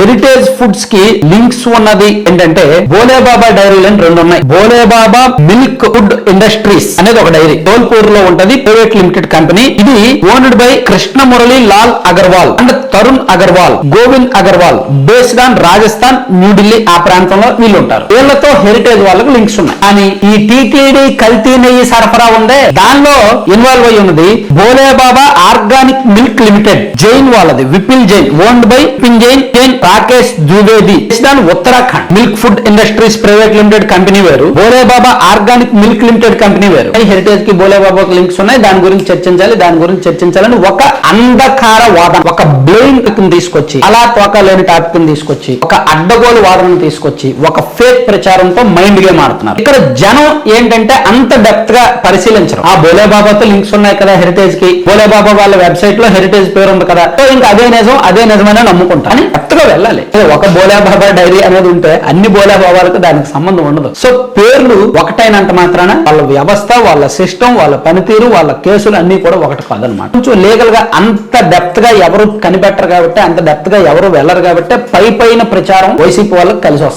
Heritage foods కి links ఉన్నది ఏంటంటే బోలేబాబా డైరీలు అని రెండు ఉన్నాయి. బోలేబాబా మిల్క్ ఫుడ్ ఇండస్ట్రీస్ అనేది ఒక డైరీ ధోల్పూర్ లో ఉంటది, ప్రైవేట్ లిమిటెడ్ కంపెనీ. ఇది owned by Krishna Murali Lal Agarwal and Tarun Agarwal, Govind Agarwal. Based on Rajasthan, New Delhi ఆ ప్రాంతంలో వీళ్ళు ఉంటారు. వీళ్ళతో హెరిటేజ్ వాళ్ళకు లింక్స్ ఉన్నాయి. కానీ ఈ టీటీడీ కల్తీ నెయ్యి సరఫరా ఉందే దానిలో ఇన్వాల్వ్ అయి ఉన్నది Bhole Baba organic milk limited, Jain వాళ్ళది, Vipin Jain, owned by Vipin Jain, Rakesh Dwivedi. Uttarakhand milk food industries private limited company వేరు, Bhole Baba organic milk limited company వేరు. హెరిటేజ్ కి బోలేబాబాకు లింక్స్ ఉన్నాయి. దాని గురించి చర్చించాలని ఒక అంధకార వాదన, ఒక బ్లేమ్ తీసుకొచ్చి, అలా తోక లేని టాపిక్ తీసుకొచ్చి, ఒక అడ్డగోలు వాదనను తీసుకొచ్చి, ఒక ఫేక్ ప్రచారంతో మైండ్ గేమ్ ఆడుతున్నారు. ఇక్కడ జనం ఏంటంటే అంత డెప్త్ గా పరిశీలించరు. ఆ బోలేబాబాతో లింక్స్ ఉన్నాయి కదా హెరిటేజ్ కి, బోలేబాబా వాళ్ళ వెబ్సైట్ లో హెరిటేజ్ పేరు ఉంది కదా, సో ఇంకా అదే నిజమనే నమ్ముకుంటా అని డెప్త్ గా వెళ్ళాలి. ఒక బోలేబాబా డైరీ అనేది ఉంటే అన్ని బోలేబాబాలకు దానికి సంబంధం ఉండదు. సో పేర్లు ఒకటైనంత మాత్రాన వాళ్ళ వ్యవస్థ, వాళ్ళ సిస్టమ్, వాళ్ళ పనితీరు, వాళ్ళ కేసులు అన్ని కూడా ఒకటి కాదనమాట. కొంచెం లీగల్ గా అంత డెప్త్ గా ఎవరు కనిపెట్టరు కాబట్టి, అంత డెప్త్ గా ఎవరు వెళ్ళరు కాబట్టి పైన ప్రచారం వైసీపీ వాళ్ళకి కలిసి వస్తుంది.